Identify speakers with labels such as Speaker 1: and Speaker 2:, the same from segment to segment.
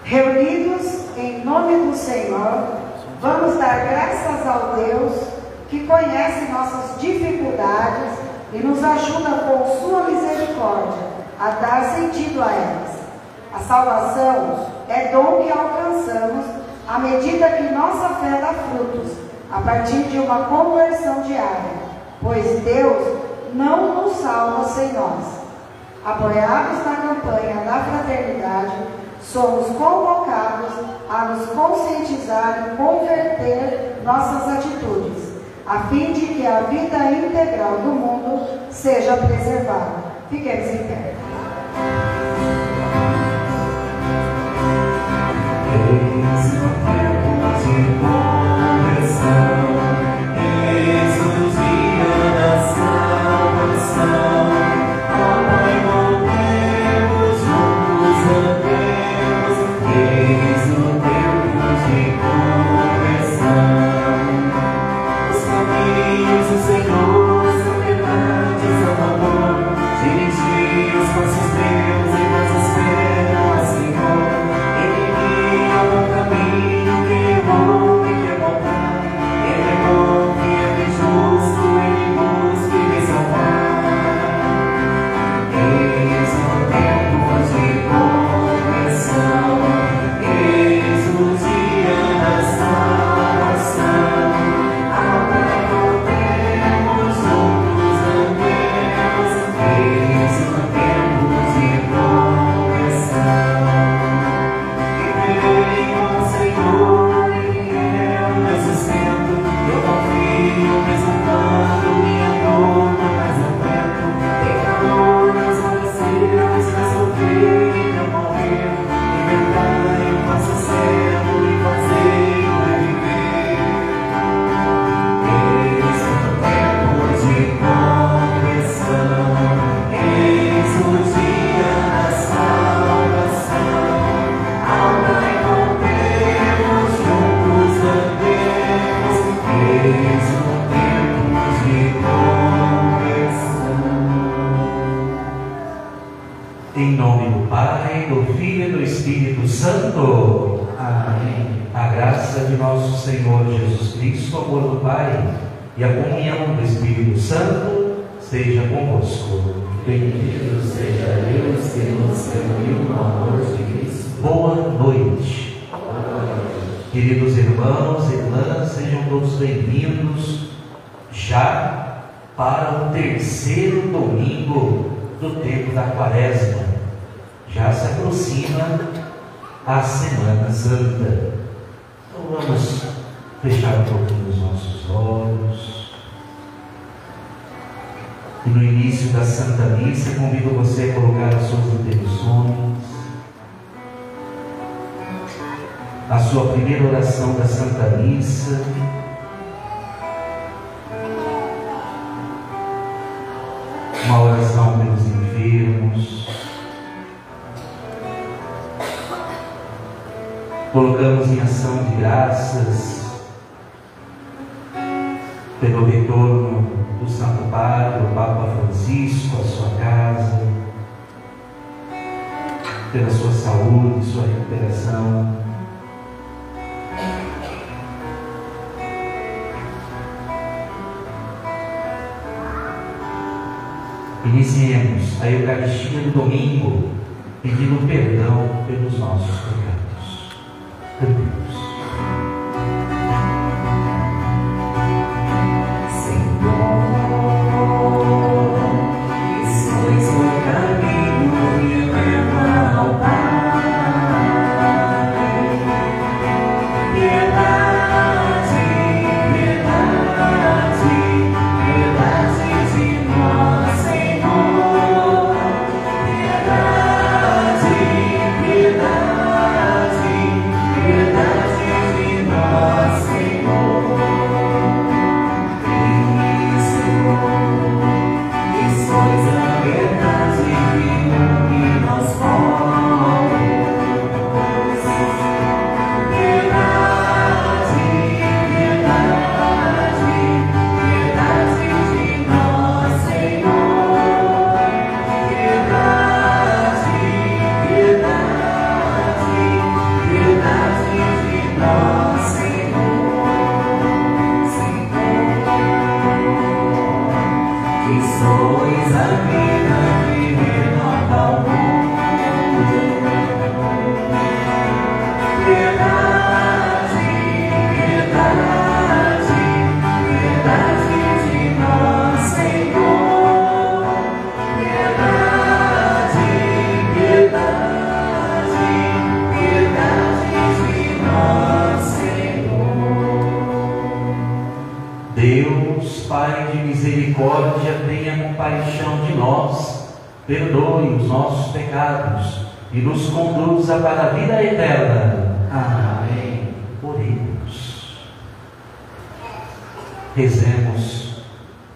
Speaker 1: Reunidos em nome do Senhor, vamos dar graças ao Deus que conhece nossas dificuldades e nos ajuda com sua misericórdia a dar sentido a elas. A salvação é dom que alcançamos à medida que nossa fé dá frutos, a partir de uma conversão diária, pois Deus não nos salva sem nós. Apoiados na campanha da fraternidade, somos convocados a nos conscientizar e converter nossas atitudes, a fim de que a vida integral do mundo seja preservada. Fiquemos em pé.
Speaker 2: Eis o tempo de conversão, eis o dia da salvação. Ó Pai, voltemos, juntos andemos, eis o tempo de conversão. Os caminhos do Senhor são verdade, são amor, dirigir os passos meus e vós esperam a Senhor.
Speaker 3: Em nome do Pai, do Filho e do Espírito Santo. Amém. A graça de nosso Senhor Jesus Cristo, o amor do Pai e a comunhão do Espírito Santo seja convosco.
Speaker 2: Bendito seja Deus que nos reuniu no amor de Cristo.
Speaker 3: Boa noite. Queridos irmãos e irmãs, sejam todos bem-vindos já para o terceiro domingo do tempo da Quaresma. Já se aproxima a Semana Santa. Então vamos fechar um pouquinho os nossos olhos. E no início da Santa Missa, convido você a colocar as suas intenções, a sua primeira oração da Santa Missa, uma oração pelos enfermos. Colocamos em ação de graças pelo retorno do Santo Padre, o Papa Francisco, à sua casa, pela sua saúde, sua recuperação. Iniciemos a Eucaristia do domingo, pedindo perdão pelos nossos pecados. Cantemos.
Speaker 2: Piedade,
Speaker 3: Deus, Pai de misericórdia, tenha compaixão de nós, perdoe os nossos pecados e nos conduza para a vida eterna. Amém. Oremos. Rezemos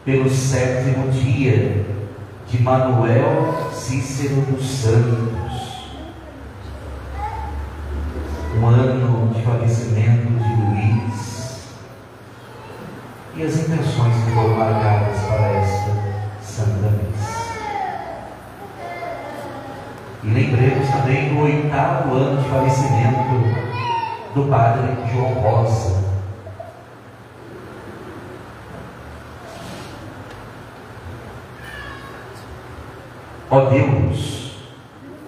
Speaker 3: pelo 7º dia de Manuel Cícero dos Santos, um ano de falecimento de Luiz, e as intenções que foram marcadas para esta Santa Missa. E lembremos também do 8º ano de falecimento do Padre João Rosa. Ó Deus,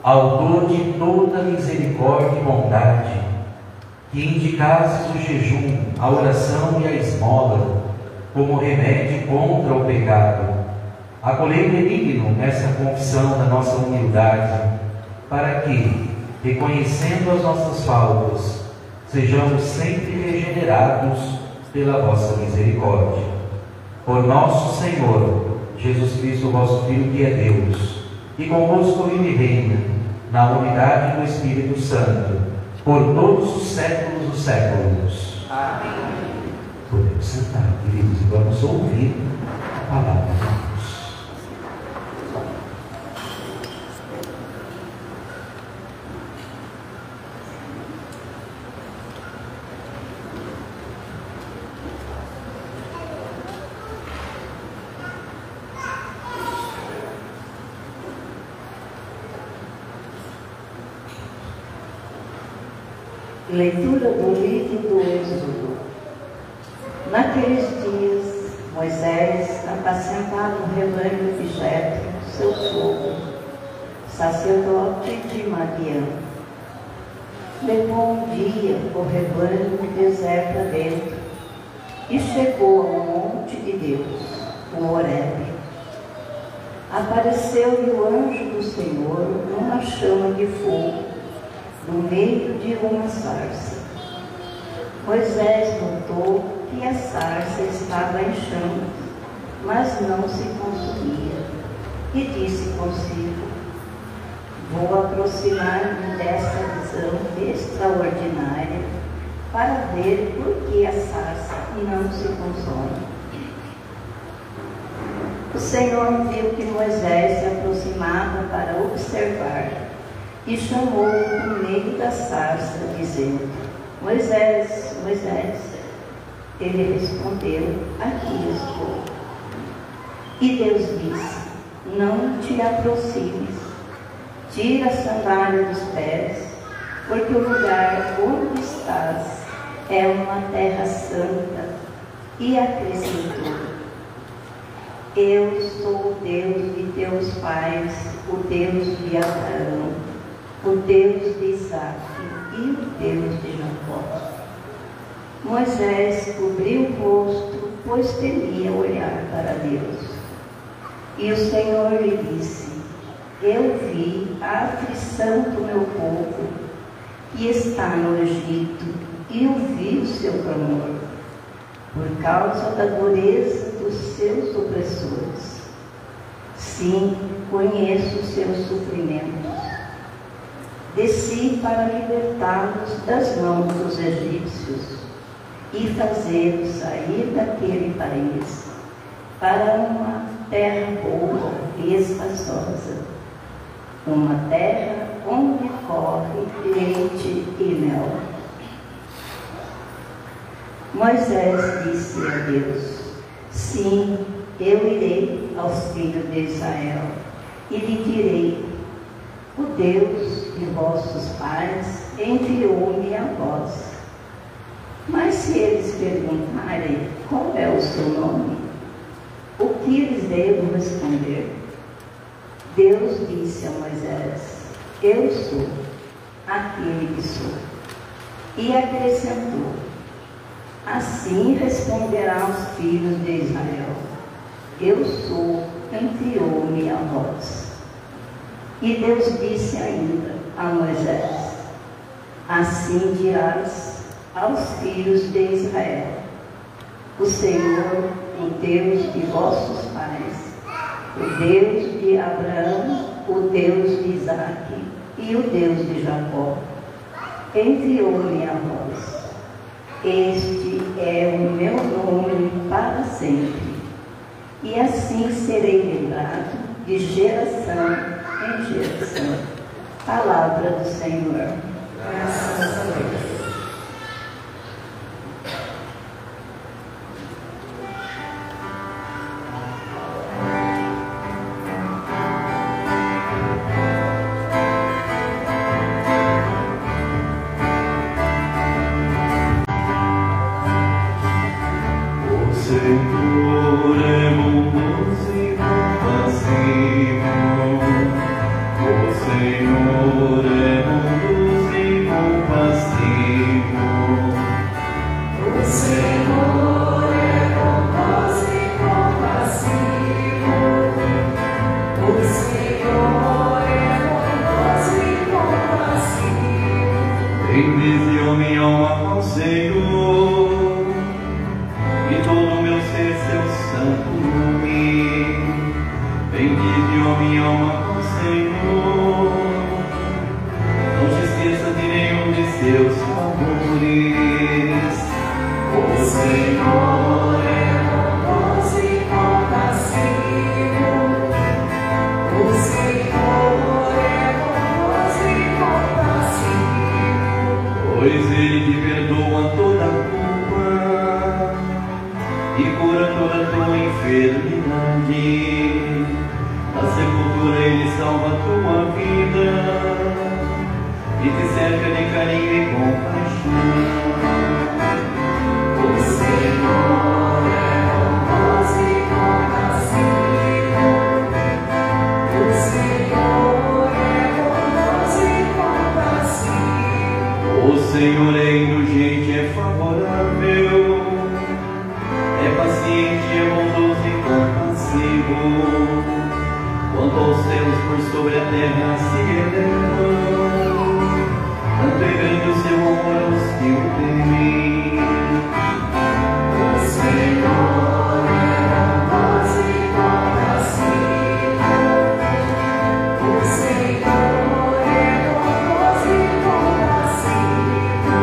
Speaker 3: autor de toda misericórdia e bondade, que indicastes o jejum, a oração e a esmola como remédio contra o pecado, acolhei benigno essa confissão da nossa humildade, para que, reconhecendo as nossas faltas, sejamos sempre regenerados pela vossa misericórdia. Por nosso Senhor Jesus Cristo, vosso Filho, que é Deus, e convosco vive e reina, na unidade do Espírito Santo, por todos os séculos dos séculos. Amém. Podemos sentar, queridos, e vamos ouvir a palavra de Deus.
Speaker 1: Leitura do livro do Êxodo. Naqueles dias, Moisés apacentava o rebanho de Jetro, seu sogro, sacerdote de Madiã. Levou um dia o rebanho do deserto adentro e chegou ao monte de Deus, o Horebe. Apareceu-lhe o anjo do Senhor numa chama de fogo, no meio de uma sarça. Moisés notou que a sarça estava em chamas, mas não se consumia, e disse consigo: vou aproximar-me desta visão extraordinária para ver por que a sarça não se consome. O Senhor viu que Moisés se aproximava para observar e chamou-o no meio da sarça, dizendo: Moisés, Moisés. Ele respondeu: aqui estou. E Deus disse: não te aproximes, tira a sandália dos pés, porque o lugar onde estás é uma terra santa. E acrescentou: eu sou o Deus de teus pais, o Deus de Abraão, o Deus de Isaque e o Deus de Jacó. Moisés cobriu o rosto, pois temia olhar para Deus. E o Senhor lhe disse: eu vi a aflição do meu povo, que está no Egito, e ouvi o seu clamor, por causa da dureza dos seus opressores. Sim, conheço os seus sofrimentos. Desci para libertá-los das mãos dos egípcios e fazê-los sair daquele país para uma terra boa e espaçosa, uma terra onde corre leite e mel. Moisés disse a Deus: sim, eu irei aos filhos de Israel e lhe direi: o Deus de vossos pais enviou-me a vós. Mas se eles perguntarem qual é o seu nome, o que lhes devo responder? Deus disse a Moisés: eu sou aquele que sou. E acrescentou: assim responderá aos filhos de Israel: eu sou, enviou-me a vós. E Deus disse ainda a Moisés: assim dirás aos filhos de Israel: o Senhor,
Speaker 4: Deus de vossos pais, o Deus de Abraão, o Deus de Isaque e o Deus de Jacó, enviou-me a vós. Este é o meu nome para sempre, e assim serei lembrado de geração em geração. Palavra do Senhor.
Speaker 1: Graças a Deus.
Speaker 5: Senhor é bondoso e compassivo. O Senhor é bondoso e compassivo.
Speaker 6: O Senhor é bondoso e compassivo. O Senhor é bondoso e compassivo.
Speaker 5: Bendize, ó minha alma, ao Senhor, e todo o meu ser seu santo nome. Bendize, ó minha alma, ao Senhor, não te esqueça de nenhum de seus favores.
Speaker 6: O Senhor é bondoso e compassivo. O Senhor é bondoso e compassivo.
Speaker 5: Pois Ele te perdoa toda a culpa e cura toda a tua enfermidade. Na sepultura Ele salva a tua vida e te cerca de carinho e compaixão.
Speaker 6: O Senhor é bondoso e compassivo. O Senhor é bondoso e compassivo.
Speaker 5: O Senhor é indulgente, é favorável, é paciente, é bondoso e compassivo. Quanto aos céus por sobre a terra se elevam, tanto é grande o seu amor aos que o temem.
Speaker 6: O Senhor é bondoso e compassivo. O Senhor é bondoso e compassivo.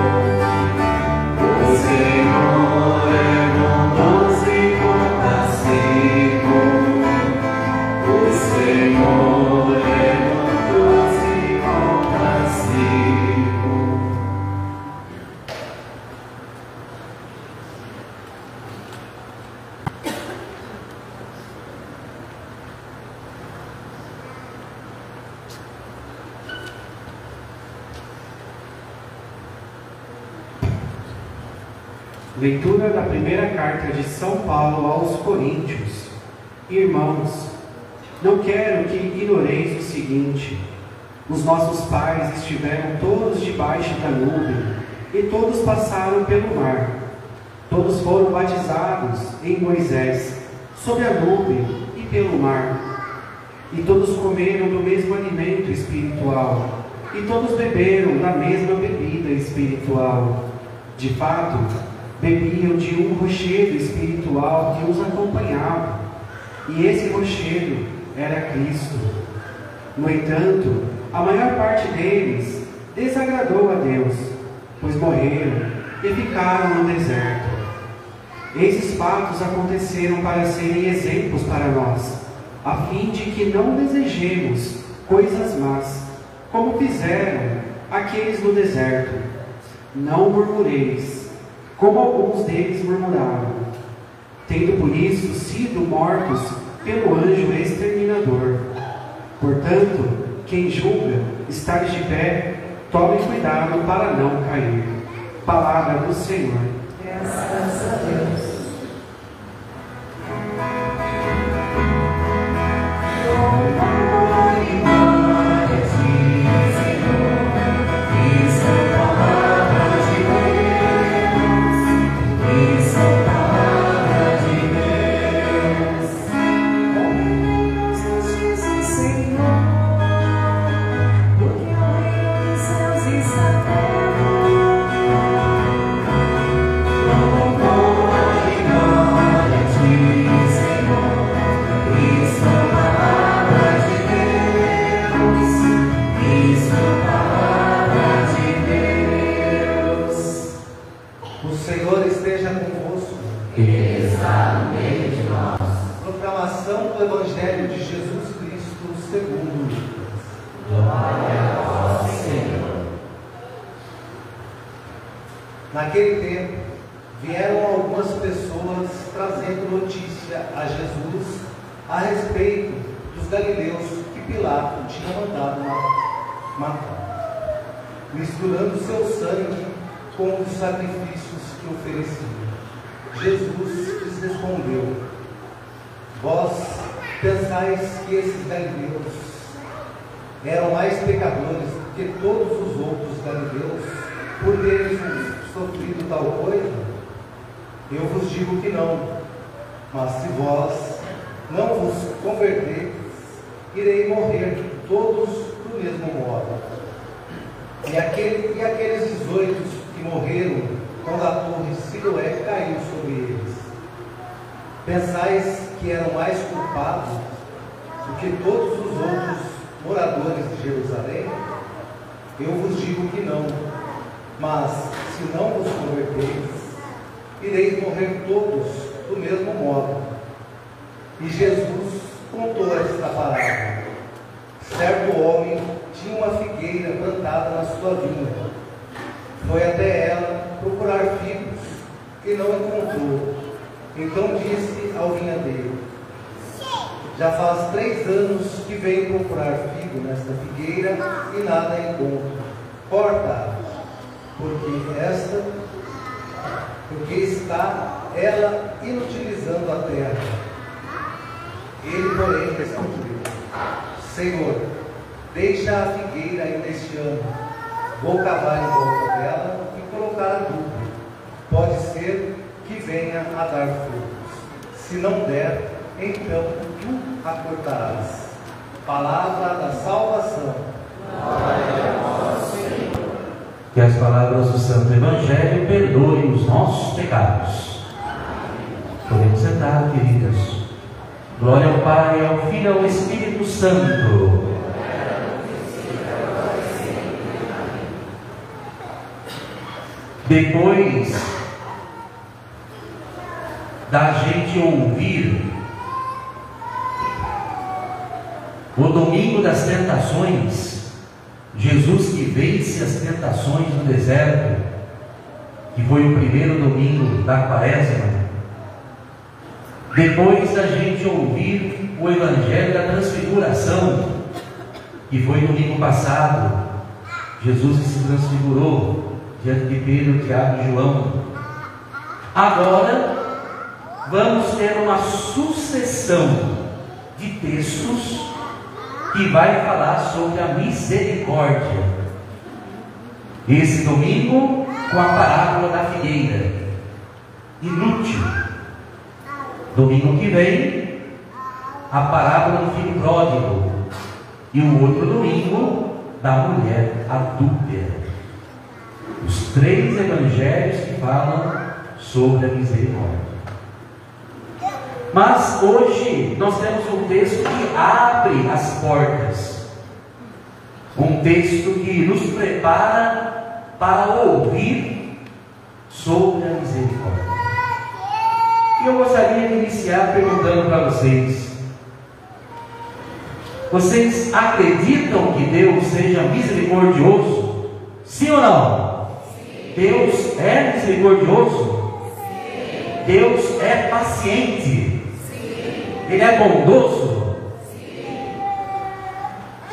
Speaker 5: O Senhor é bondoso e compassivo. O Senhor é bondoso e compassivo.
Speaker 7: Leitura da primeira carta de São Paulo aos Coríntios. Irmãos, não quero que ignoreis o seguinte: os nossos pais estiveram todos debaixo da nuvem, e todos passaram pelo mar. Todos foram batizados em Moisés, sob a nuvem e pelo mar. E todos comeram do mesmo alimento espiritual, e todos beberam da mesma bebida espiritual. De fato, bebiam de um rochedo espiritual que os acompanhava, e esse rochedo era Cristo. No entanto, a maior parte deles desagradou a Deus, pois morreram e ficaram no deserto. Esses fatos aconteceram para serem exemplos para nós, a fim de que não desejemos coisas más, como fizeram aqueles no deserto. Não murmureis, como alguns deles murmuraram, tendo por isso sido mortos pelo anjo exterminador. Portanto, quem julga estar de pé, tome cuidado para não cair. Palavra do Senhor.
Speaker 1: Graças a Deus.
Speaker 6: Senhor,
Speaker 8: Santo Evangelho de Jesus Cristo segundo Lucas.
Speaker 2: Glória a vós, Senhor.
Speaker 8: Naquele tempo, vieram algumas pessoas trazendo notícia a Jesus a respeito dos galileus que Pilato tinha mandado matar, misturando seu sangue com os sacrifícios que ofereciam. Jesus lhes respondeu: vós pensais que esses galileus eram mais pecadores do que todos os outros galileus por terem sofrido tal coisa? Eu vos digo que não. Mas se vós não vos converterdes, irei morrer todos do mesmo modo. E aqueles 18 que morreram quando a torre Siloé caiu sobre eles, pensais que eram mais culpados do que todos os outros moradores de Jerusalém? Eu vos digo que não. Mas se não vos converterdes, ireis morrer todos do mesmo modo. E Jesus contou esta parábola. Certo homem tinha uma figueira plantada na sua vinha. Foi até ela procurar figos e não encontrou. Então disse ao vinhadeiro: já faz 3 anos que venho procurar figo nesta figueira e nada encontro. Corta-a, porque está ela inutilizando a terra. Ele, porém, respondeu: Senhor, deixa a figueira ainda este ano. Vou cavar em volta dela e colocar adubo. Pode ser que venha a dar frutos. Se não der, então tu a cortarás. Palavra da salvação.
Speaker 2: Glória a vós, Senhor.
Speaker 3: Que as palavras do Santo Evangelho perdoem os nossos pecados. Podemos sentar, queridas. Glória ao Pai, ao Filho e ao Espírito Santo. Depois da gente ouvir o domingo das tentações, Jesus que vence as tentações no deserto, que foi o primeiro domingo da Quaresma. Depois da gente ouvir o Evangelho da Transfiguração, que foi no domingo passado, Jesus se transfigurou diante de Pedro, Tiago e João. Agora vamos ter uma sucessão de textos que vai falar sobre a misericórdia. Esse domingo com a parábola da figueira, inútil. Domingo que vem, a parábola do filho pródigo. E o outro domingo, da mulher adúltera. Os 3 evangelhos que falam sobre a misericórdia. Mas hoje nós temos um texto que abre as portas. Um texto que nos prepara para ouvir sobre a misericórdia. E eu gostaria de iniciar perguntando para vocês: vocês acreditam que Deus seja misericordioso? Sim ou não? Sim. Deus é misericordioso? Sim. Deus é paciente? Sim. Ele é bondoso? Sim.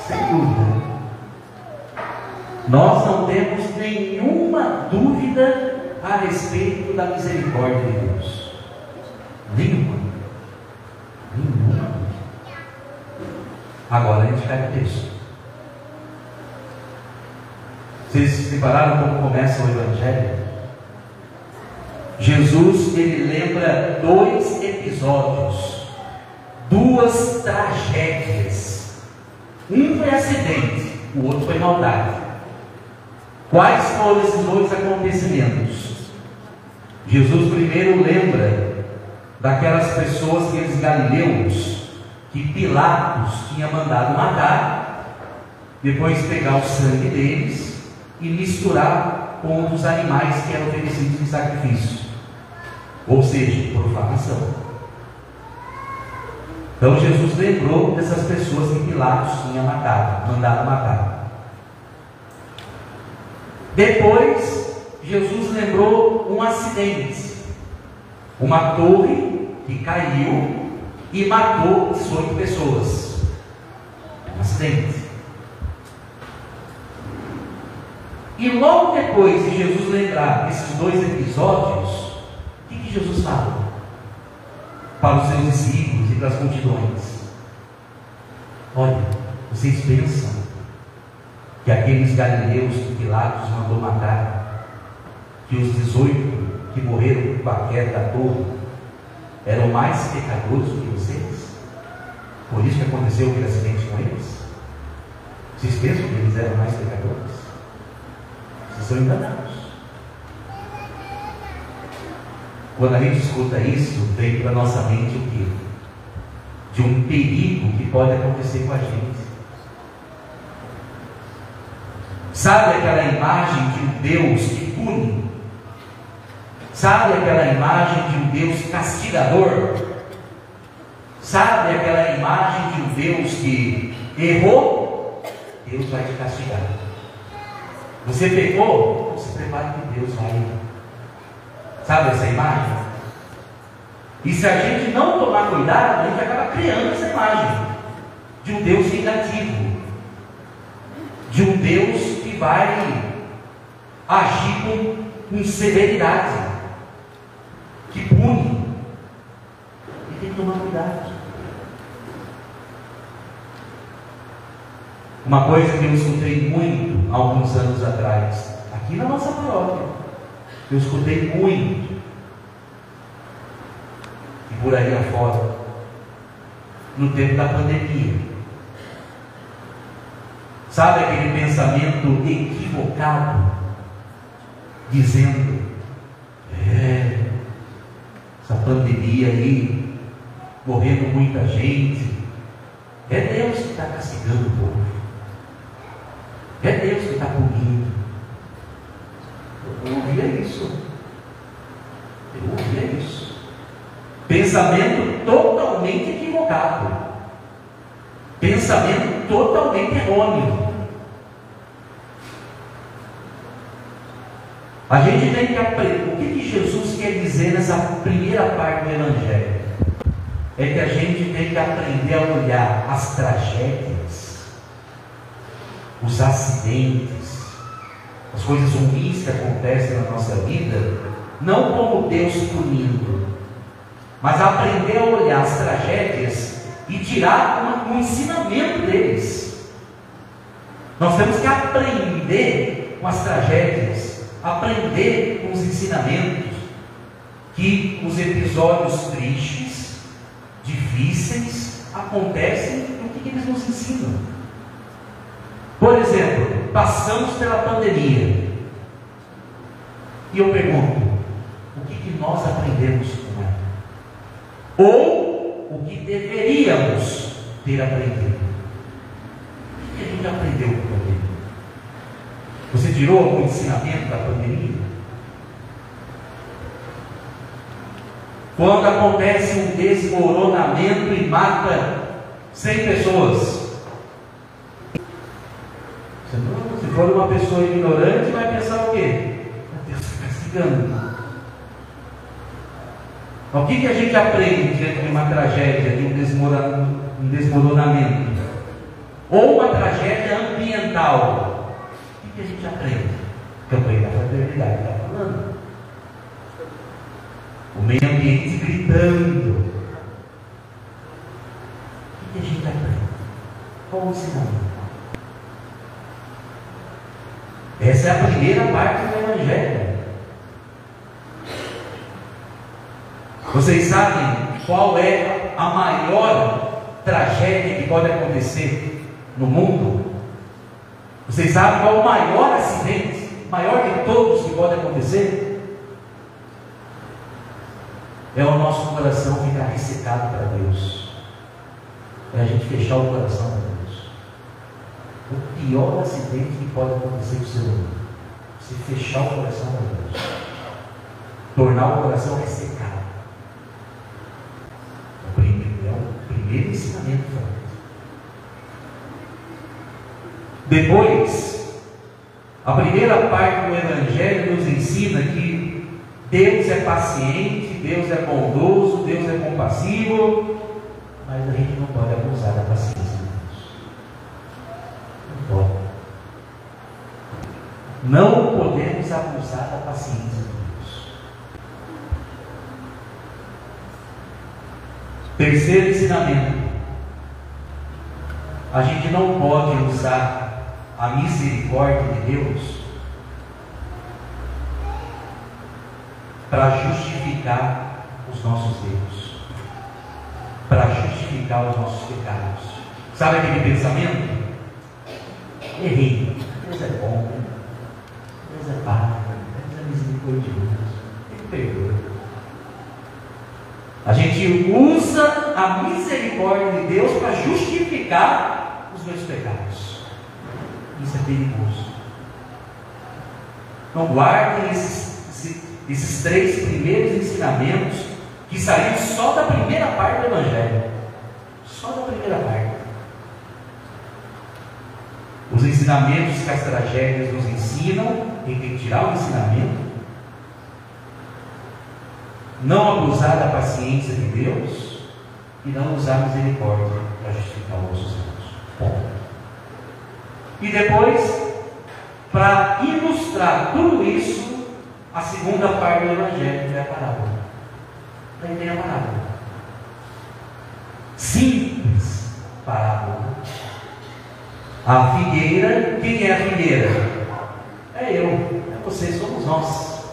Speaker 3: Sem dúvida. Nós não temos nenhuma dúvida a respeito da misericórdia de Deus. Nenhuma. Agora a gente pega o texto. Vocês se prepararam como começa o Evangelho? Jesus, ele lembra 2 episódios, 2 tragédias. Um foi acidente, o outro foi maldade. Quais foram esses 2 acontecimentos? Jesus primeiro lembra daquelas pessoas, aqueles galileus, que Pilatos tinha mandado matar, depois pegar o sangue deles e misturar com um dos animais que eram oferecidos em sacrifício, ou seja, profanação. Então Jesus lembrou dessas pessoas que Pilatos tinha mandado matar. Depois, Jesus lembrou um acidente, uma torre que caiu e matou 18 pessoas. Um acidente. E logo depois de Jesus lembrar esses dois episódios, o que Jesus falou para os seus discípulos e para as multidões? Olha, vocês pensam que aqueles galileus que Pilatos mandou matar, que os 18 que morreram com a queda da torre, eram mais pecadores do que vocês? Por isso que aconteceu aquele acidente com eles? Vocês pensam que eles eram mais pecadores? Vocês são enganados. Quando a gente escuta isso, vem para a nossa mente o quê? De um perigo que pode acontecer com a gente. Sabe aquela imagem de um Deus que pune? Sabe aquela imagem de um Deus castigador? Sabe aquela imagem de um Deus que errou? Deus vai te castigar. Você pecou? Se prepare que Deus vai. Sabe essa imagem? E se a gente não tomar cuidado, a gente acaba criando essa imagem de um Deus vingativo, de um Deus que vai agir com severidade, que pune. E tem que tomar cuidado. Uma coisa que eu escutei muito há alguns anos atrás, aqui na nossa paróquia, eu escutei muito, e por aí afora, no tempo da pandemia. Sabe aquele pensamento equivocado, dizendo: essa pandemia aí, morrendo muita gente, é Deus que está castigando o povo, é Deus que está punindo. Eu ouvia isso. Pensamento totalmente equivocado. Pensamento totalmente errôneo. A gente tem que aprender. O que Jesus quer dizer nessa primeira parte do Evangelho? É que a gente tem que aprender a olhar as tragédias, os acidentes, as coisas ruins que acontecem na nossa vida, não como Deus punindo, mas aprender a olhar as tragédias e tirar um ensinamento deles. Nós temos que aprender com as tragédias, aprender com os ensinamentos, que os episódios tristes, difíceis, acontecem e o que eles nos ensinam. Por exemplo, passamos pela pandemia. E eu pergunto, o que nós aprendemos com ela? Ou o que deveríamos ter aprendido? O que a gente aprendeu com a pandemia? Você tirou algum ensinamento da pandemia? Quando acontece um desmoronamento e mata 100 pessoas, se for uma pessoa ignorante, vai pensar o quê? Deus está castigando. O que a gente aprende diante de uma tragédia, de um desmoronamento? Ou uma tragédia ambiental? O que a gente aprende? Campanha da fraternidade está falando. O meio ambiente gritando. O que a gente aprende? Qual o ensinamento? Essa é a primeira parte do Evangelho. Vocês sabem qual é a maior tragédia que pode acontecer no mundo? Vocês sabem qual é o maior acidente, maior de todos que pode acontecer? É o nosso coração ficar ressecado para Deus. É a gente fechar o coração para Deus. O pior acidente que pode acontecer com o ser humano: se fechar o coração para Deus, tornar o coração ressecado. É o primeiro Depois, a primeira parte do Evangelho nos ensina que Deus é paciente, Deus é bondoso, Deus é compassivo, mas a gente não pode abusar da paciência de Deus. Não pode. Não podemos abusar da paciência de Deus. Terceiro ensinamento: a gente não pode usar a misericórdia de Deus para justificar os nossos erros, para justificar os nossos pecados. Sabe aquele pensamento? Errei, Deus é bom, Deus é pai, Deus é misericordioso, Ele perdoa. A gente usa a misericórdia de Deus para justificar os meus pecados. Isso é perigoso. Então guardem esses três primeiros ensinamentos que saíram só da primeira parte do Evangelho. Só da primeira parte. Os ensinamentos que as tragédias nos ensinam, tem que tirar o ensinamento. Não abusar da paciência de Deus e não usar a misericórdia para justificar os nossos erros. Bom. E depois, para ilustrar tudo isso, a segunda parte do Evangelho é a parábola. Daí tem a parábola. Simples parábola. A figueira, quem é a figueira? É eu, é você, somos nós.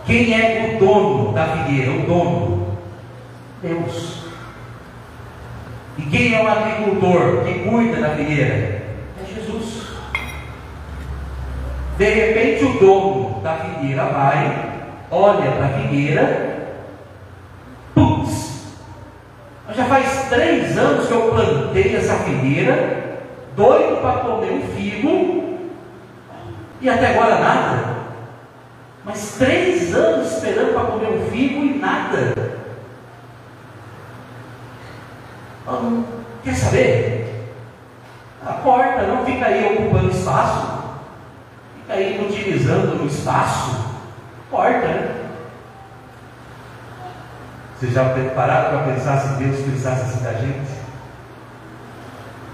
Speaker 3: Quem é o dono da figueira? O dono? Deus. E quem é o agricultor que cuida da figueira? É Jesus. De repente o dono da figueira vai, olha para a figueira, putz, já faz 3 anos que eu plantei essa figueira, doido para comer um figo, e até agora nada. Mas 3 anos esperando para comer um figo e nada. Quer saber? Corta, não fica aí ocupando espaço, fica aí utilizando o espaço, corta, né? Vocês já pararam para pensar se Deus pensasse assim da gente?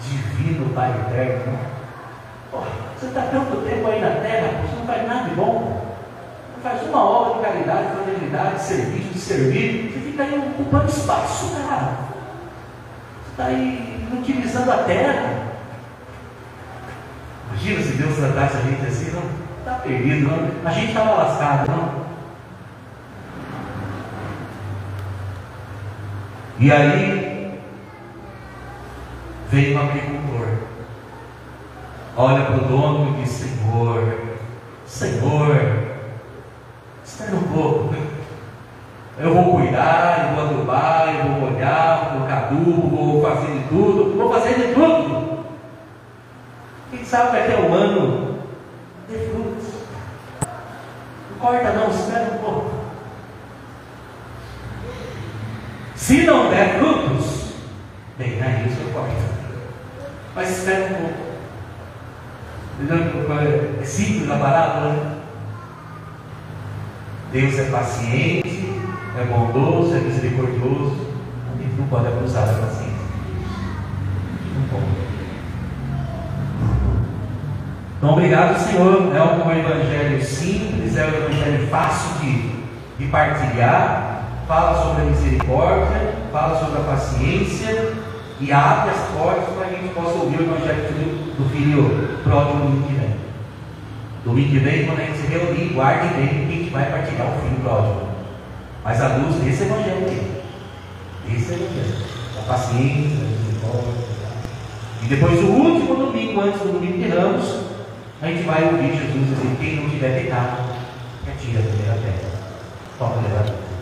Speaker 3: Divino Pai eterno, você está tanto tempo aí na terra, você não faz nada de bom. Faz uma obra de caridade, de fraternidade, de serviço, de servir, você fica aí ocupando espaço, cara. Você está aí inutilizando a terra. Imagina se Deus tratasse a gente assim, não? Está perdido, não? A gente estava lascado, não? E aí veio um agricultor, olha para o dono e diz: Senhor, espera um pouco, eu vou cuidar, eu vou adubar, eu vou molhar, vou colocar adubo, vou fazer de tudo. Quem sabe vai ter um ano de frutos. Não corta não, espera um pouco. Se não der frutos, bem, aí isso eu corto. Mas espera um pouco. Entendeu? É simples a parábola, né? Deus é paciente, é bondoso, é misericordioso. A gente não pode abusar da paciência de Deus. Não pode. Então, obrigado, Senhor. É um evangelho simples, é um evangelho fácil de partilhar. Fala sobre a misericórdia, fala sobre a paciência e abre as portas para que a gente possa ouvir o evangelho do filho pródigo no domingo que vem. Domingo que vem, quando a gente se reunir, guarde bem que a gente vai partilhar o filho pródigo. Mas à luz desse evangelho aqui. Esse evangelho. A paciência, a misericórdia. E depois, o último domingo, antes do domingo de Ramos, a gente vai ouvir Jesus dizer: quem não tiver pecado, que atire a primeira pedra. Toma levar a vida.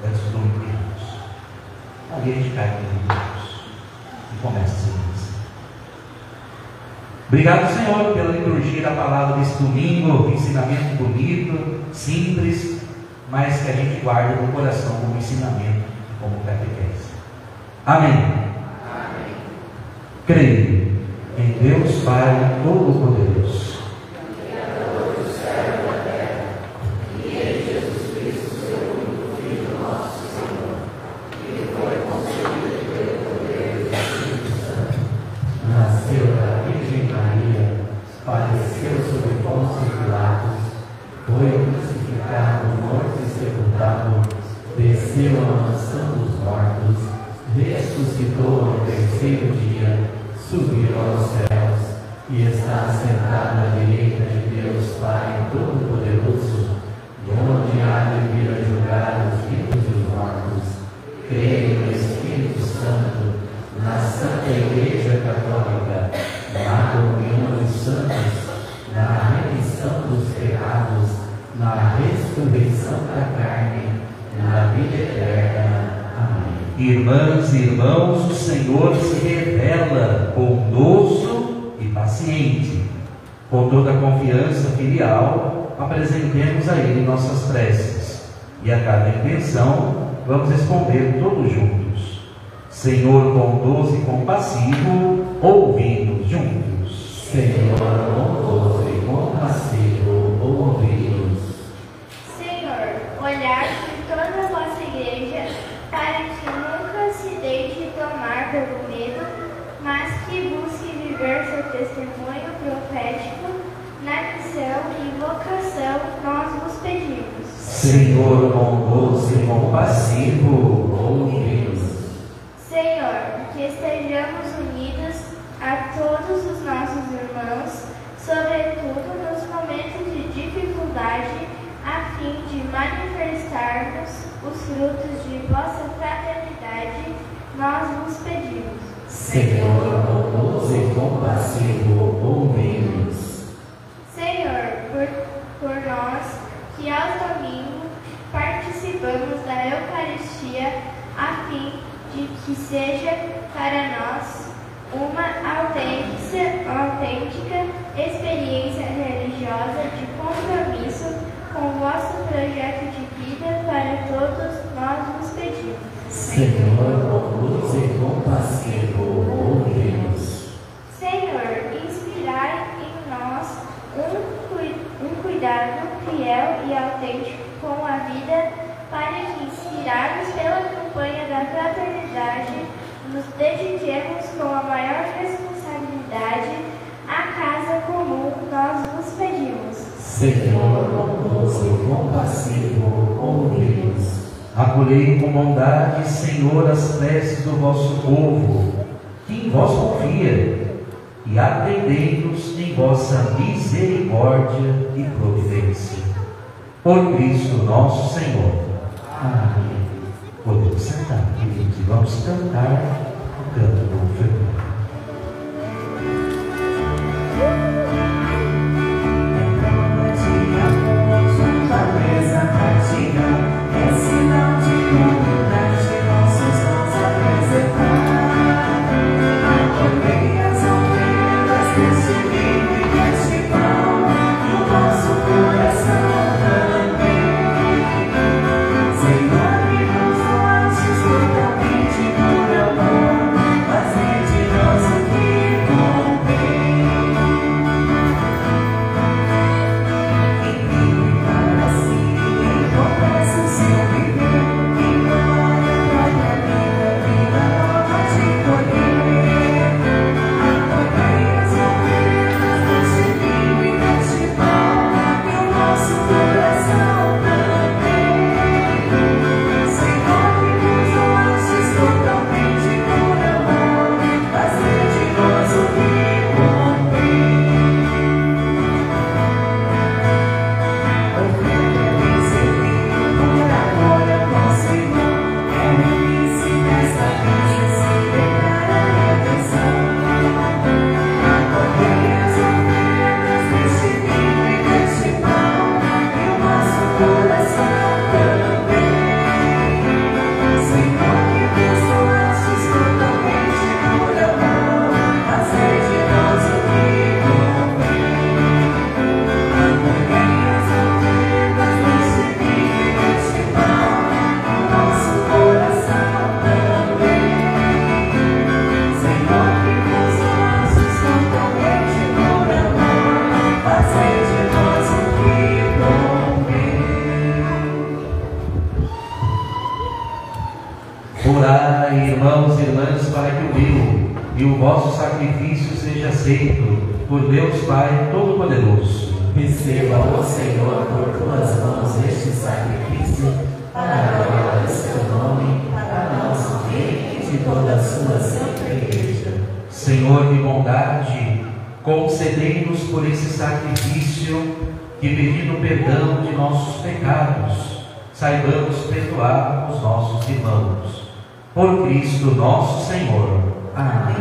Speaker 3: Antes do domingo de Ramos. Ali a gente cai no domingo de Ramos. E começa a ser isso. Obrigado, Senhor, pela liturgia da palavra desse domingo, ensinamento bonito, simples, mas que a gente guarda no coração como ensinamento, como catequese. Amém. Amém. Creio em Deus Pai Todo-Poderoso.
Speaker 2: Nasceu da Virgem Maria, padeceu sob Pôncio Pilatos, foi crucificado, morto e sepultado, desceu à mansão dos mortos, ressuscitou ao terceiro dia, subiu aos céus e está sentado à direita de Deus Pai Todo-Poderoso, de onde há de vir a julgar os vivos e os mortos. Creio no Espírito Santo, na Santa Igreja Católica, na comunhão dos santos, na remissão dos pecados, na ressurreição da carne, na vida eterna. Amém.
Speaker 3: Irmãs e irmãos, o Senhor se revela bondoso e paciente. Com toda a confiança filial, apresentemos a Ele nossas preces. E a cada intenção, vamos responder todos juntos. Senhor bondoso e compassivo, ouvi-nos juntos.
Speaker 2: Senhor bondoso e compassivo, ouvi-nos.
Speaker 9: Senhor, olhaste toda a vossa igreja para que nunca se deixe tomar pelo medo, mas que busque viver seu testemunho profético na missão e vocação, nós vos pedimos.
Speaker 2: Senhor bondoso e compassivo, ouvi-nos.
Speaker 9: Senhor, que estejamos unidos a todos os nossos irmãos, sobretudo nos momentos de dificuldade, a fim de manifestarmos os frutos de vossa fraternidade, nós vos pedimos.
Speaker 2: Senhor bondoso e compassivo, ouvi-nos.
Speaker 9: Senhor, por nós que aos domingos participamos da Eucaristia, a fim de que seja para nós uma autêntica experiência religiosa de compromisso com o vosso projeto de vida para todos, nós vos pedimos.
Speaker 2: Senhor bondoso e compassivo, ouvi-nos.
Speaker 9: Senhor, inspirai em nós um cuidado fiel e autêntico com a vida, para que, inspirados pela campanha da fraternidade, nos dediquemos com a maior responsabilidade à casa comum, nós vos pedimos.
Speaker 2: Senhor bondoso e compassivo, ouvi-nos.
Speaker 3: Acolhei com bondade, Senhor, as preces do vosso povo, que em vós confia, e atendei-nos em vossa misericórdia e providência. Por Cristo nosso Senhor. Amém. Podemos sentar, queridos, e vamos cantar o canto do ofertório. e o vosso sacrifício seja aceito por Deus Pai Todo-Poderoso.
Speaker 2: Receba, ó Senhor, por tuas mãos este sacrifício, para a glória do seu nome, para nosso bem e de toda a sua santa igreja.
Speaker 3: Senhor de bondade, concedei-nos por esse sacrifício que, pedindo perdão de nossos pecados, saibamos perdoar os nossos irmãos. Por Cristo nosso Senhor.
Speaker 2: Amém.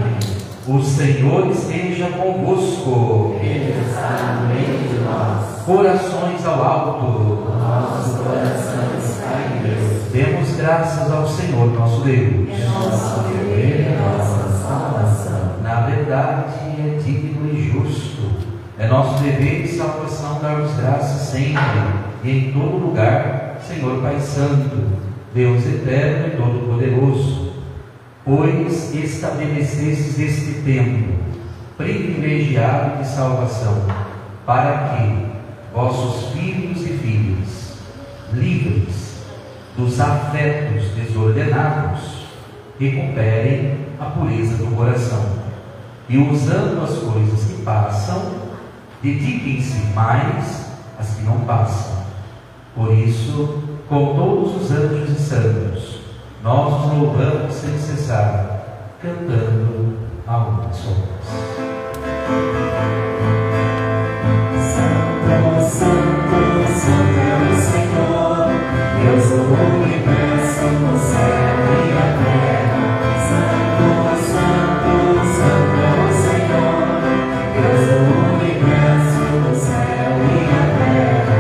Speaker 3: O Senhor esteja convosco.
Speaker 2: Ele está no meio de nós.
Speaker 3: Corações ao alto.
Speaker 2: O nosso coração está em Deus.
Speaker 3: Demos graças ao Senhor nosso Deus.
Speaker 2: É nosso dever e nossa salvação.
Speaker 3: Na verdade, é digno e justo. É nosso dever e salvação darmos graças sempre e em todo lugar, Senhor Pai Santo, Deus eterno e todo-poderoso, pois estabelecestes este tempo privilegiado de salvação, para que vossos filhos e filhas, livres dos afetos desordenados, recuperem a pureza do coração e, usando as coisas que passam, dediquem-se mais às que não passam. Por isso, com todos os anjos e santos, nós nos louvamos sem cessar, cantando a uma só voz.
Speaker 6: Santo, Santo, Santo é o Senhor, Deus do universo, no céu e na terra. Santo, Santo, Santo é o Senhor, Deus do universo, no céu e na terra.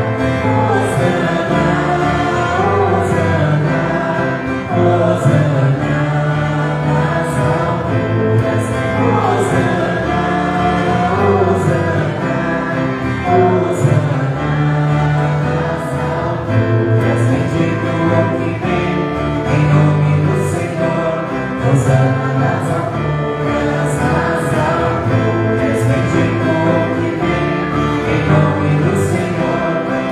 Speaker 6: Hosana, Hosana, Hosana nas alturas. Hosana, Hosana, Hosana nas alturas. Bendito é o que vem em nome do Senhor. Hosana nas alturas, nas alturas. Bendito é o que vem em nome do Senhor.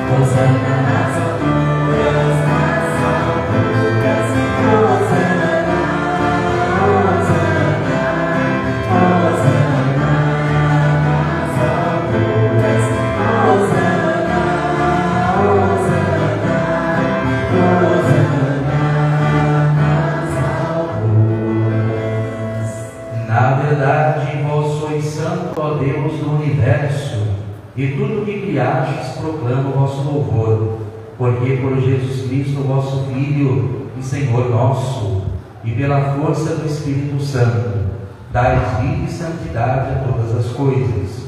Speaker 6: Hosana nas alturas, nas alturas. Hosana, Hosana, Hosana nas alturas. Hosana, Hosana, Hosana nas alturas.
Speaker 3: Na verdade, vós sois santo, ó Deus do universo, e tudo que criastes proclama o vosso louvor, porque por Jesus Cristo, vosso Filho e Senhor nosso, e pela força do Espírito Santo, dais vida e santidade a todas as coisas,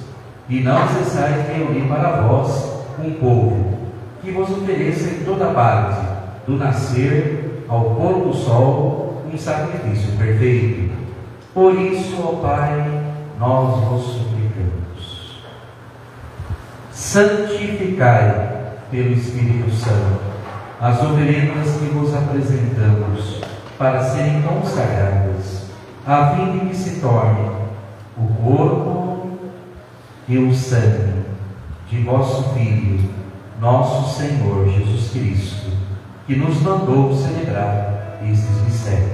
Speaker 3: e não cessais de reunir para vós um povo, que vos ofereça em toda parte, do nascer ao pôr do sol, um sacrifício perfeito. Por isso, ó Pai, nós vos suplicamos. Santificai pelo Espírito Santo as oferendas que vos apresentamos, para serem consagradas, a fim de que se torne o corpo e o sangue de vosso Filho, nosso Senhor Jesus Cristo, que nos mandou celebrar estes mistérios.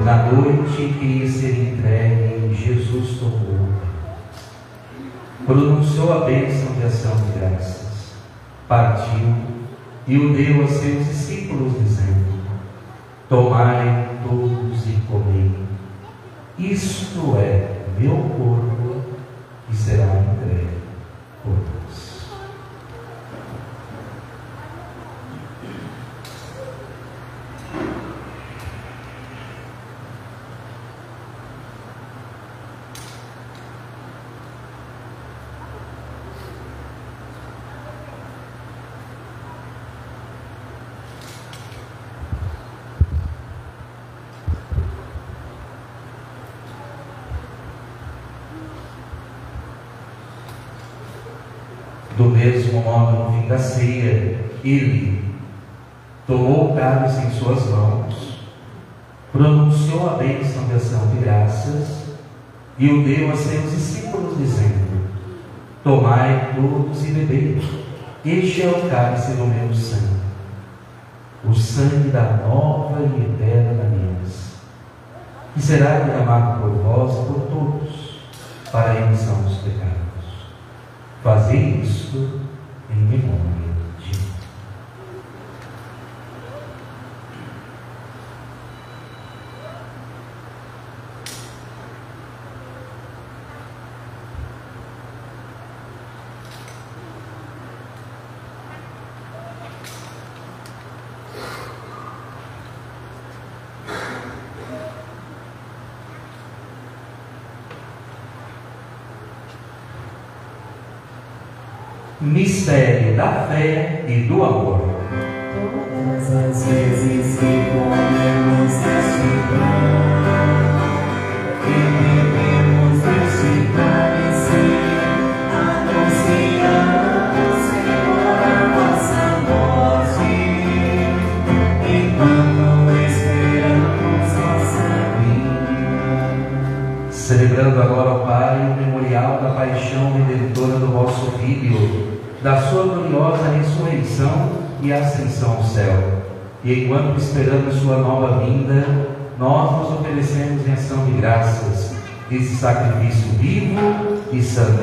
Speaker 3: Na noite em que ia ser entregue, Jesus tomou, pronunciou a bênção de ação de graças, partiu e o deu a seus discípulos, dizendo: tomai todos e comei, isto é meu corpo, que será entregue por vós. Do mesmo modo, no fim da ceia, ele tomou o cálice em suas mãos, pronunciou a bênção de ação de graças e o deu a seus discípulos, dizendo: tomai todos e bebei, este é o cálice do meu sangue, o sangue da nova e eterna aliança, que será derramado por vós e por todos, para a remissão dos pecados. Fazei isto em memória de mim. Mistério da fé e do amor.
Speaker 6: Todas as vezes que comemos deste pão e bebemos deste cálice, anunciamos, Senhor, a vossa morte, enquanto esperamos vossa vinda.
Speaker 3: Celebrando agora, ó Pai, o memorial da paixão redentora do vosso Filho, da sua gloriosa ressurreição e ascensão ao céu. E enquanto esperamos sua nova vinda, nós nos oferecemos em ação de graças esse sacrifício vivo e santo.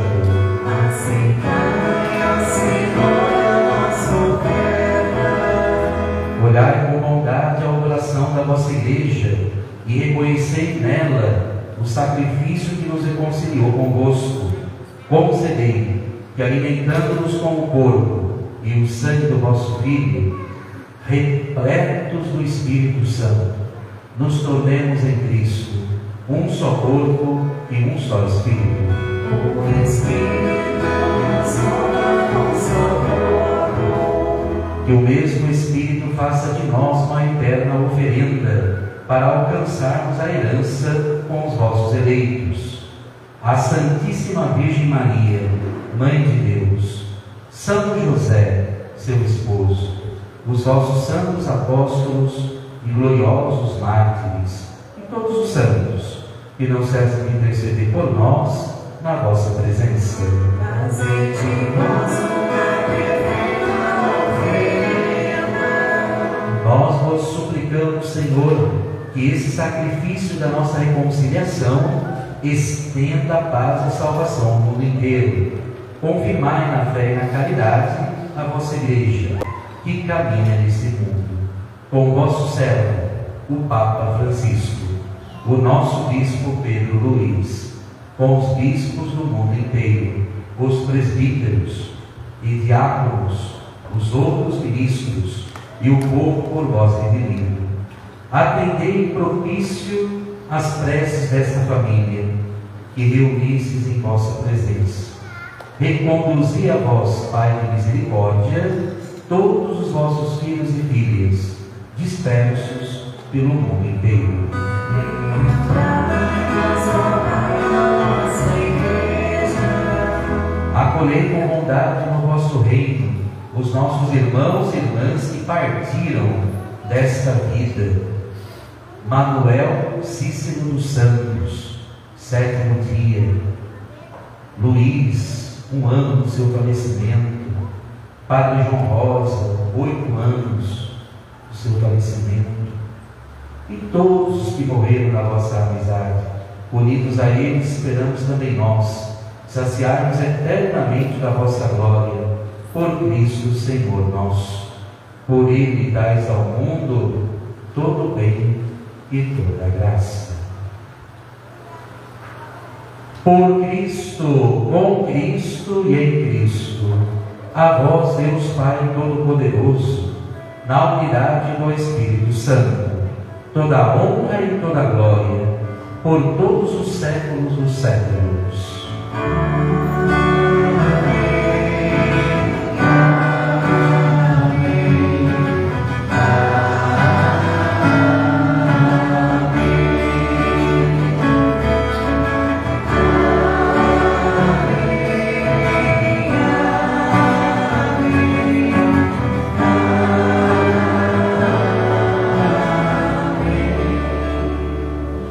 Speaker 6: Aceitai, Senhor, a nossa oferta.
Speaker 3: Olhai com bondade a oração da vossa Igreja e reconhecei nela o sacrifício que nos reconciliou convosco. Concedei que, alimentando-nos com o corpo e o sangue do vosso Filho, repletos do Espírito Santo, nos tornemos em Cristo um só corpo e um só Espírito.
Speaker 6: O Espírito nos corpo.
Speaker 3: Que o mesmo Espírito faça de nós uma eterna oferenda para alcançarmos a herança com os vossos eleitos. A Santíssima Virgem Maria, Mãe de Deus, São José, seu esposo, os vossos santos apóstolos e gloriosos mártires, e todos os santos, que não cessam de interceder por nós na vossa presença.
Speaker 6: Fazei de nós uma eterna oferenda.
Speaker 3: Nós vos suplicamos, Senhor, que esse sacrifício da nossa reconciliação estenda a paz e salvação ao mundo inteiro. Confirmai na fé e na caridade a vossa Igreja, que caminha nesse mundo. Com o vosso servo, o Papa Francisco, o nosso Bispo Pedro Luiz, com os bispos do mundo inteiro, os presbíteros e diáconos, os outros ministros e o povo por vós redimido. Atendei propício as preces desta família, que reunistes em vossa presença. Reconduzi a vós, Pai de misericórdia, todos os vossos filhos e filhas, dispersos pelo mundo inteiro. Acolhei com bondade no vosso reino os nossos irmãos e irmãs que partiram desta vida. Manuel Cícero dos Santos, 7º dia. Luiz, 1 ano do seu falecimento. Padre João Rosa, 8 anos do seu falecimento. E todos os que morreram na vossa amizade, unidos a eles, esperamos também nós saciarmos eternamente da vossa glória, por Cristo Senhor nosso. Por Ele dais ao mundo todo o bem e toda a graça. Por Cristo, com Cristo e em Cristo, a vós, Deus Pai Todo-Poderoso, na unidade do Espírito Santo, toda a honra e toda a glória, por todos os séculos dos séculos.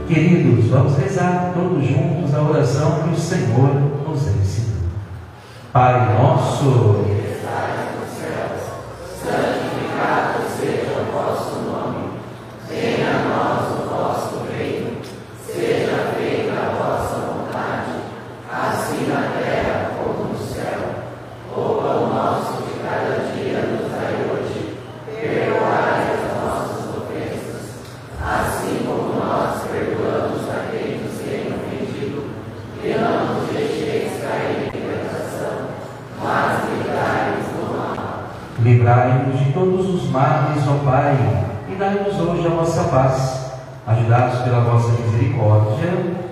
Speaker 3: Queridos, vamos rezar todos juntos a oração que o Senhor nos ensinou. Pai nosso, que estais nos céus, santificado seja o vosso Livrai-nos de todos os males, ó Pai, e dai-nos hoje a vossa paz. Ajudados pela vossa misericórdia,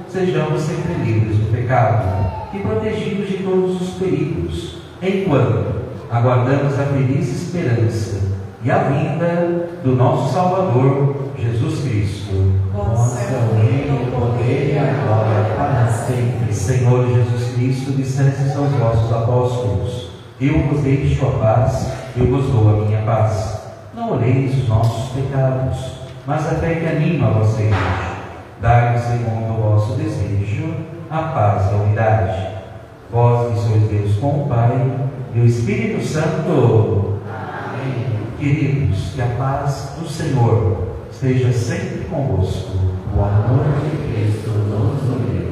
Speaker 3: sejamos sempre livres do pecado e protegidos de todos os perigos, enquanto aguardamos a feliz esperança e a vinda do nosso Salvador, Jesus Cristo.
Speaker 2: Vosso é o reino, o poder e a glória para sempre.
Speaker 3: Senhor Jesus Cristo, dissestes aos vossos apóstolos: eu vos deixo a paz, eu vos dou a minha paz. Não olheis os nossos pecados, mas a fé que anima a vossa igreja. Dai-nos, segundo o vosso desejo, a paz e a unidade. Vós que sois Deus com o Pai e o Espírito Santo.
Speaker 2: Amém.
Speaker 3: Queridos, que a paz do Senhor esteja sempre convosco.
Speaker 2: O amor de Cristo nos uniu.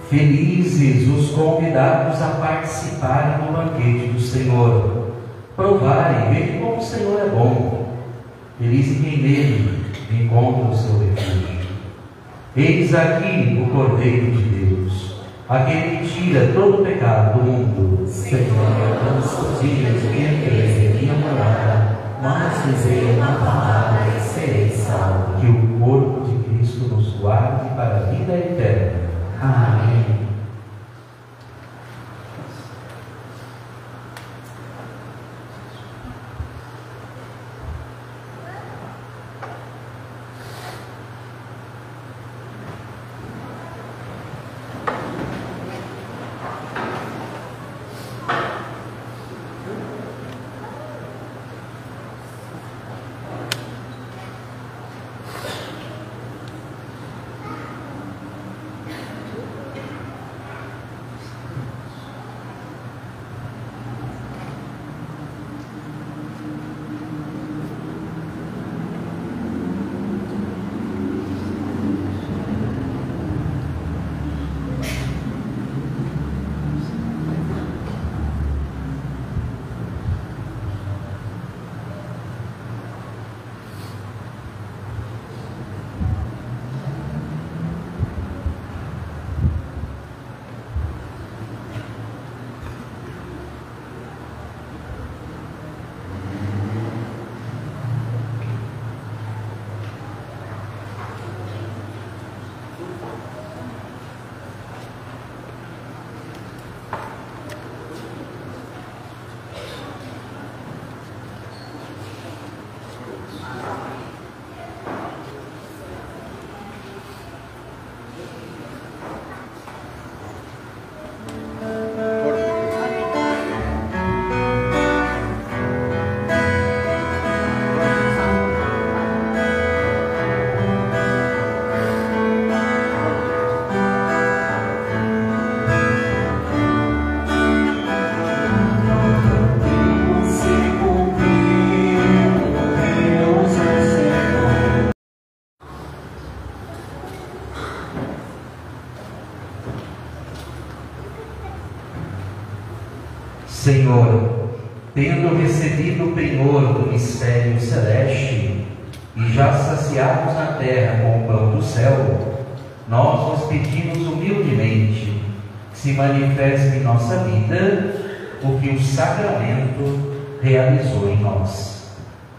Speaker 3: Felizes os convidados a participarem do banquete do Senhor. Provarem, vejam como o Senhor é bom. Feliz quem nele encontra o seu refúgio. Eis aqui o Cordeiro de Deus, aquele que tira todo o pecado do mundo.
Speaker 2: Senhor, eu não sou digno de que entreis em minha morada, mas dizei uma palavra e serei salvo.
Speaker 3: Que o corpo de Cristo nos guarde para a vida eterna.
Speaker 2: Amém.
Speaker 3: Senhor, tendo recebido o penhor do mistério celeste e já saciados na terra com o pão do céu, nós vos pedimos humildemente que se manifeste em nossa vida o que o sacramento realizou em nós.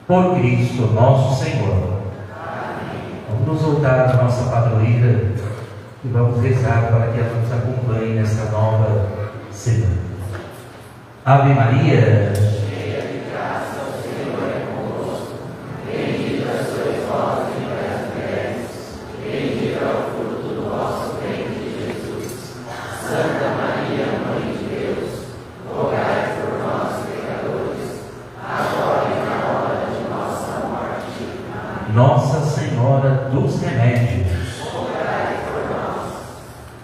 Speaker 3: Por Cristo nosso Senhor. Amém. Vamos nos voltar à nossa padroeira e vamos rezar para que ela nos acompanhe nesta nova semana. Ave Maria, cheia de
Speaker 2: Santa Maria, Mãe de Deus, rogai por nós, pecadores, agora e na hora de nossa morte. Amém.
Speaker 3: Nossa Senhora dos Remédios,
Speaker 2: rogai por nós.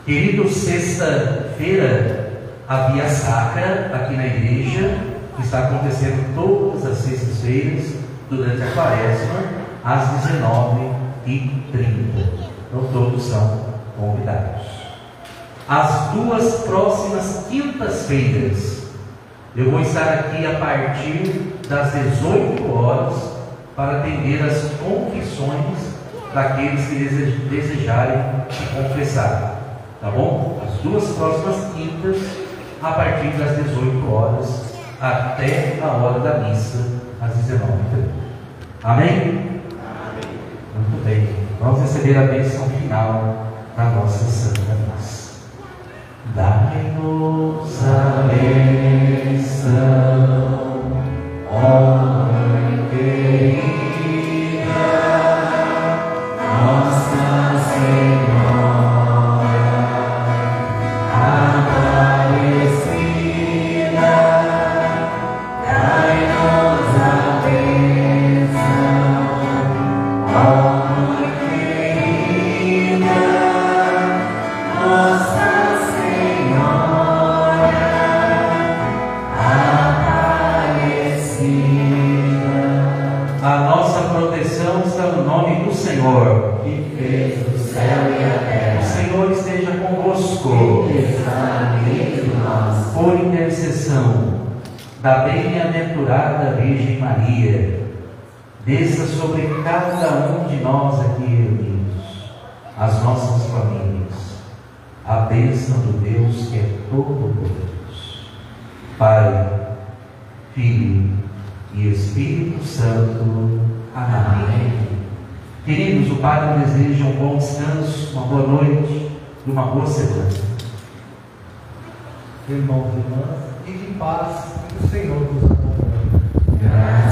Speaker 3: Queridos, sexta-feira, a Via Sacra aqui na igreja, que está acontecendo todas as sextas-feiras, durante a quaresma, às 19h30. Então todos são convidados. As duas próximas quintas-feiras, eu vou estar aqui a partir das 18 horas para atender as confissões daqueles que desejarem se confessar. Tá bom? As duas próximas quintas, a partir das 18 horas até a hora da missa, às 19h30. Amém?
Speaker 2: Amém.
Speaker 3: Muito bem. Vamos receber a bênção final da nossa Santa Missa. Dai-nos a bênção, ó Mãe querida, Nossa Senhora Aparecida. Dai-nos a bênção, ó Mãe querida, Nossa Senhora Aparecida. A nossa proteção está no nome do Senhor,
Speaker 2: Que fez o céu e a
Speaker 3: o
Speaker 2: terra.
Speaker 3: Senhor esteja convosco.
Speaker 2: Ele está no meio de nós.
Speaker 3: Por intercessão da bem-aventurada Virgem Maria, desça sobre cada um de nós aqui reunidos, as nossas famílias, a bênção do Deus que é todo-poderoso, Pai, Filho e Espírito Santo. Amém. Queridos, o Padre deseja um bom descanso, uma boa noite e uma boa semana.
Speaker 8: Irmãos e irmãs, e de paz, que o Senhor nos acompanhe.
Speaker 2: Graças